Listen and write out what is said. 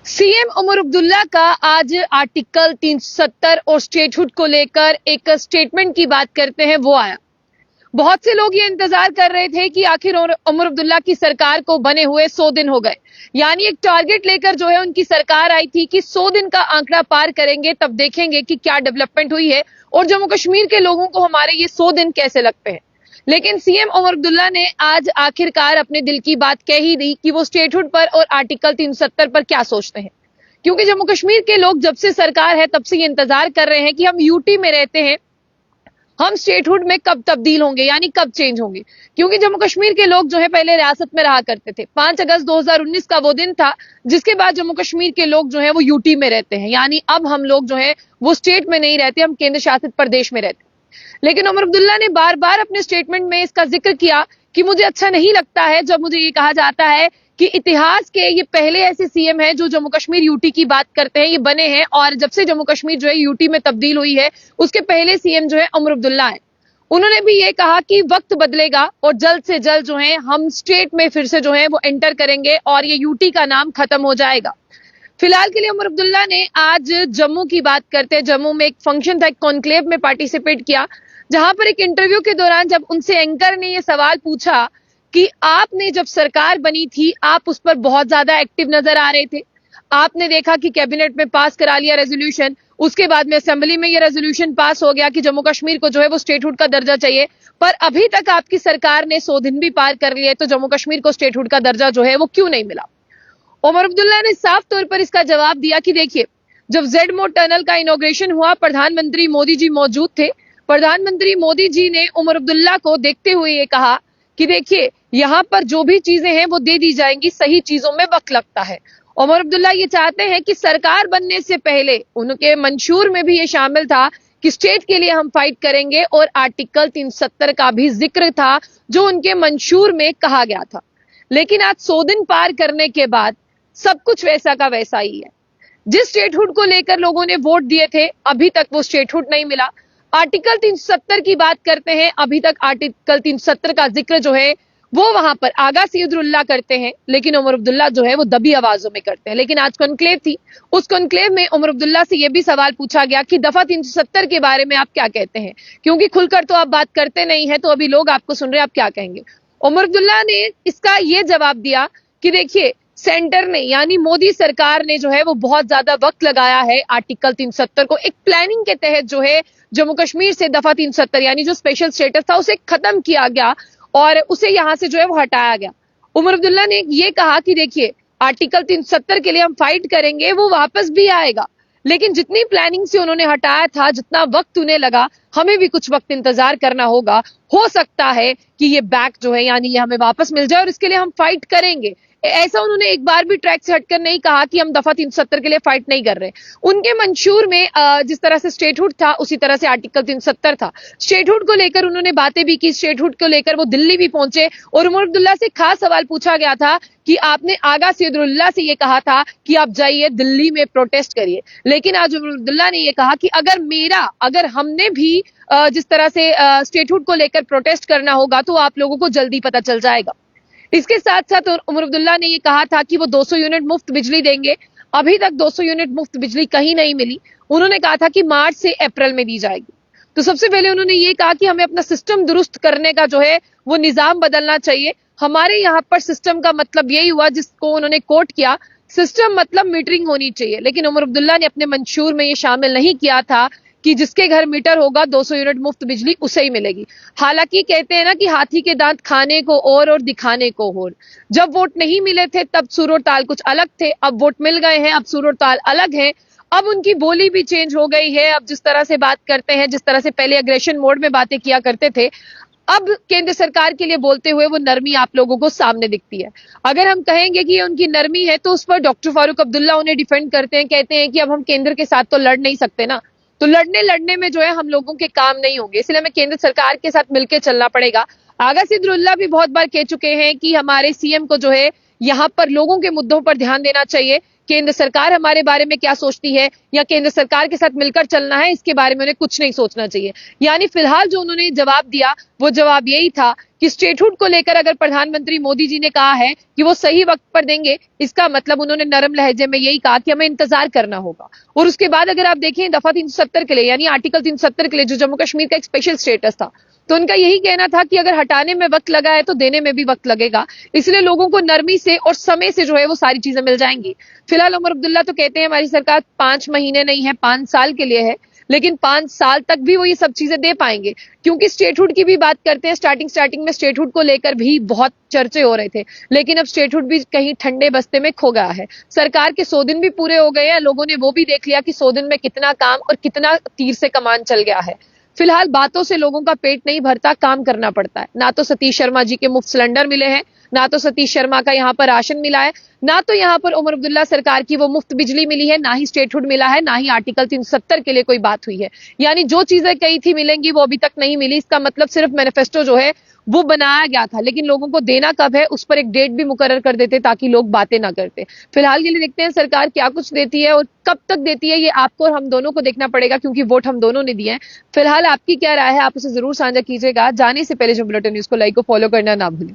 CM Omar Abdullah का आज article 370 और स्टेटहुड को लेकर एक स्टेटमेंट की बात करते हैं वो आया। बहुत से लोग ये इंतजार कर रहे थे कि आखिर उमर अब्दुल्ला की सरकार को बने हुए 100 दिन हो गए, यानी एक टारगेट लेकर जो है उनकी सरकार आई थी कि 100 दिन का आंकड़ा पार करेंगे तब देखेंगे कि क्या डेवलपमेंट हुई है और जम्मू कश्मीर के लोगों को हमारे ये 100 दिन कैसे लगते हैं। लेकिन सीएम उमर अब्दुल्ला ने आज आखिरकार अपने दिल की बात कह ही दी कि वो स्टेटहुड पर और आर्टिकल 370 पर क्या सोचते हैं, क्योंकि जम्मू कश्मीर के लोग जब से सरकार है तब से ये इंतजार कर रहे हैं कि हम यूटी में रहते हैं, हम स्टेटहुड में कब तब्दील होंगे, यानी कब चेंज होंगे। क्योंकि जम्मू कश्मीर के लोग जो है पहले रियासत में रहा करते थे। 5 अगस्त 2019 का वो दिन था जिसके बाद जम्मू कश्मीर के लोग जो है वो यूटी में रहते हैं, यानी अब हम लोग जो है वो स्टेट में नहीं रहते, हम केंद्र शासित प्रदेश में रहते हैं। लेकिन उमर अब्दुल्ला ने बार बार अपने स्टेटमेंट में इसका जिक्र किया कि मुझे अच्छा नहीं लगता है जब मुझे ये कहा जाता है कि इतिहास के ये पहले ऐसे सीएम हैं जो जम्मू कश्मीर यूटी की बात करते हैं, ये बने हैं और जब से जम्मू कश्मीर जो है यूटी में तब्दील हुई है उसके पहले सीएम जो है उमर अब्दुल्ला है। उन्होंने भी ये कहा कि वक्त बदलेगा और जल्द से जल्द जो है हम स्टेट में फिर से जो है वो एंटर करेंगे और ये यूटी का नाम खत्म हो जाएगा। फिलहाल के लिए उमर अब्दुल्ला ने आज जम्मू की बात करते हैं, जम्मू में एक फंक्शन था, एक कॉन्क्लेव में पार्टिसिपेट किया, जहां पर एक इंटरव्यू के दौरान जब उनसे एंकर ने ये सवाल पूछा कि आपने जब सरकार बनी थी आप उस पर बहुत ज्यादा एक्टिव नजर आ रहे थे, आपने देखा कि कैबिनेट में पास करा लिया रेजोल्यूशन, उसके बाद में असेंबली में ये रेजोल्यूशन पास हो गया कि जम्मू कश्मीर को जो है वो स्टेटहुड का दर्जा चाहिए, पर अभी तक आपकी सरकार ने 100 दिन भी पार कर लिए तो जम्मू कश्मीर को स्टेटहुड का दर्जा जो है वो क्यों नहीं मिला। उमर अब्दुल्ला ने साफ तौर पर इसका जवाब दिया कि देखिए, जब जेड मोड टनल का इनॉग्रेशन हुआ प्रधानमंत्री मोदी जी मौजूद थे। प्रधानमंत्री मोदी जी ने उमर अब्दुल्ला को देखते हुए ये कहा कि देखिए यहाँ पर जो भी चीजें हैं वो दे दी जाएंगी, सही चीजों में वक्त लगता है। उमर अब्दुल्ला ये चाहते हैं कि सरकार बनने से पहले उनके मंशूर में भी ये शामिल था कि स्टेट के लिए हम फाइट करेंगे और आर्टिकल 370 का भी जिक्र था जो उनके मंशूर में कहा गया था। लेकिन आज 100 दिन पार करने के बाद सब कुछ वैसा का वैसा ही है। जिस स्टेटहुड को लेकर लोगों ने वोट दिए थे अभी तक वो स्टेटहुड नहीं मिला। आर्टिकल 370 की बात करते हैं, अभी तक आर्टिकल 370 का जिक्र जो है वो वहां पर आगा सईदुल्लाह करते हैं, लेकिन उमर अब्दुल्ला जो है वो दबी आवाजों में करते हैं। लेकिन आज कॉन्क्लेव थी, उस कॉन्क्लेव में उमर अब्दुल्ला से यह भी सवाल पूछा गया कि दफा 370 के बारे में आप क्या कहते हैं, क्योंकि खुलकर तो आप बात करते नहीं है, तो अभी लोग आपको सुन रहे हैं, आप क्या कहेंगे। उमर अब्दुल्ला ने इसका यह जवाब दिया कि देखिए, सेंटर ने यानी मोदी सरकार ने जो है वो बहुत ज्यादा वक्त लगाया है आर्टिकल 370 को एक प्लानिंग के तहत जो है जम्मू कश्मीर से दफा 370 यानी जो स्पेशल स्टेटस था उसे खत्म किया गया और उसे यहां से जो है वो हटाया गया। उमर अब्दुल्ला ने ये कहा कि देखिए, आर्टिकल 370 के लिए हम फाइट करेंगे, वो वापस भी आएगा, लेकिन जितनी प्लानिंग से उन्होंने हटाया था, जितना वक्त उन्हें लगा, हमें भी कुछ वक्त इंतजार करना होगा। हो सकता है कि ये बैक जो है यानी ये हमें वापस मिल जाए और इसके लिए हम फाइट करेंगे। ऐसा उन्होंने एक बार भी ट्रैक से हटकर नहीं कहा कि हम दफा 370 के लिए फाइट नहीं कर रहे। उनके मंशूर में जिस तरह से स्टेटहुड था उसी तरह से आर्टिकल 370 था। स्टेटहुड को लेकर उन्होंने बातें भी की, स्टेटहुड को लेकर वो दिल्ली भी पहुंचे और उमर अब्दुल्ला से खास सवाल पूछा गया था कि आपने आगा सईदुल्लाह से ये कहा था कि आप जाइए दिल्ली में प्रोटेस्ट करिए, लेकिन आज उमर अब्दुल्ला ने ये कहा कि अगर हमने भी जिस तरह से स्टेटहुड को लेकर प्रोटेस्ट करना होगा तो आप लोगों को जल्दी पता चल जाएगा। इसके साथ साथ उमर अब्दुल्ला ने ये कहा था कि वो 200 यूनिट मुफ्त बिजली देंगे। अभी तक 200 यूनिट मुफ्त बिजली कहीं नहीं मिली। उन्होंने कहा था कि मार्च से अप्रैल में दी जाएगी। तो सबसे पहले उन्होंने ये कहा कि हमें अपना सिस्टम दुरुस्त करने का जो है वो निजाम बदलना चाहिए। हमारे यहाँ पर सिस्टम का मतलब यही हुआ जिसको उन्होंने कोट किया, सिस्टम मतलब मीटरिंग होनी चाहिए, लेकिन उमर अब्दुल्ला ने अपने मंशूर में ये शामिल नहीं किया था कि जिसके घर मीटर होगा 200 यूनिट मुफ्त बिजली उसे ही मिलेगी। हालांकि कहते हैं ना कि हाथी के दांत खाने को और दिखाने को और। जब वोट नहीं मिले थे तब सुर और ताल कुछ अलग थे, अब वोट मिल गए हैं, अब सुर और ताल अलग है। अब उनकी बोली भी चेंज हो गई है। अब जिस तरह से बात करते हैं, जिस तरह से पहले एग्रेशन मोड में बातें किया करते थे, अब केंद्र सरकार के लिए बोलते हुए वो नरमी आप लोगों को सामने दिखती है। अगर हम कहेंगे कि ये उनकी नरमी है तो उस पर डॉक्टर फारूक अब्दुल्ला उन्हें डिफेंड करते हैं, कहते हैं कि अब हम केंद्र के साथ तो लड़ नहीं सकते ना, तो लड़ने में जो है हम लोगों के काम नहीं होंगे, इसलिए हमें केंद्र सरकार के साथ मिलकर चलना पड़ेगा। आगा सईदुल्लाह भी बहुत बार कह चुके हैं कि हमारे सीएम को जो है यहाँ पर लोगों के मुद्दों पर ध्यान देना चाहिए। केंद्र सरकार हमारे बारे में क्या सोचती है या केंद्र सरकार के साथ मिलकर चलना है, इसके बारे में उन्हें कुछ नहीं सोचना चाहिए। यानी फिलहाल जो उन्होंने जवाब दिया वो जवाब यही था कि स्टेटहुड को लेकर अगर प्रधानमंत्री मोदी जी ने कहा है कि वो सही वक्त पर देंगे, इसका मतलब उन्होंने नरम लहजे में यही कहा कि हमें इंतजार करना होगा। और उसके बाद अगर आप देखें दफा 370 के लिए यानी आर्टिकल 370 के लिए जो जम्मू कश्मीर का एक स्पेशल स्टेटस था, तो उनका यही कहना था कि अगर हटाने में वक्त लगा है तो देने में भी वक्त लगेगा, इसलिए लोगों को नरमी से और समय से जो है वो सारी चीजें मिल जाएंगी। फिलहाल उमर अब्दुल्ला तो कहते हैं हमारी सरकार 5 महीने नहीं है 5 साल के लिए है, लेकिन 5 साल तक भी वो ये सब चीजें दे पाएंगे, क्योंकि स्टेटहुड की भी बात करते हैं। स्टार्टिंग में स्टेटहुड को लेकर भी बहुत चर्चे हो रहे थे, लेकिन अब स्टेटहुड भी कहीं ठंडे बस्ते में खो गया है। सरकार के 100 दिन भी पूरे हो गए हैं, लोगों ने वो भी देख लिया कि 100 दिन में कितना काम और कितना तीर से कमान चल गया है। फिलहाल बातों से लोगों का पेट नहीं भरता, काम करना पड़ता है। ना तो सतीश शर्मा जी के मुफ्त सिलेंडर मिले हैं, ना तो सतीश शर्मा का यहाँ पर राशन मिला है, ना तो यहाँ पर उमर अब्दुल्ला सरकार की वो मुफ्त बिजली मिली है, ना ही स्टेटहुड मिला है, ना ही आर्टिकल 370 के लिए कोई बात हुई है। यानी जो चीजें कही थी मिलेंगी वो अभी तक नहीं मिली। इसका मतलब सिर्फ मैनिफेस्टो जो है वो बनाया गया था, लेकिन लोगों को देना कब है उस पर एक डेट भी मुकर्रर कर देते ताकि लोग बातें ना करते। फिलहाल के लिए देखते हैं सरकार क्या कुछ देती है और कब तक देती है, ये आपको और हम दोनों को देखना पड़ेगा, क्योंकि वोट हम दोनों ने दिए हैं। फिलहाल आपकी क्या राय है, आप उसे जरूर साझा कीजिएगा। जाने से पहले जो बुलेटिन न्यूज को लाइक और फॉलो करना ना भूलें।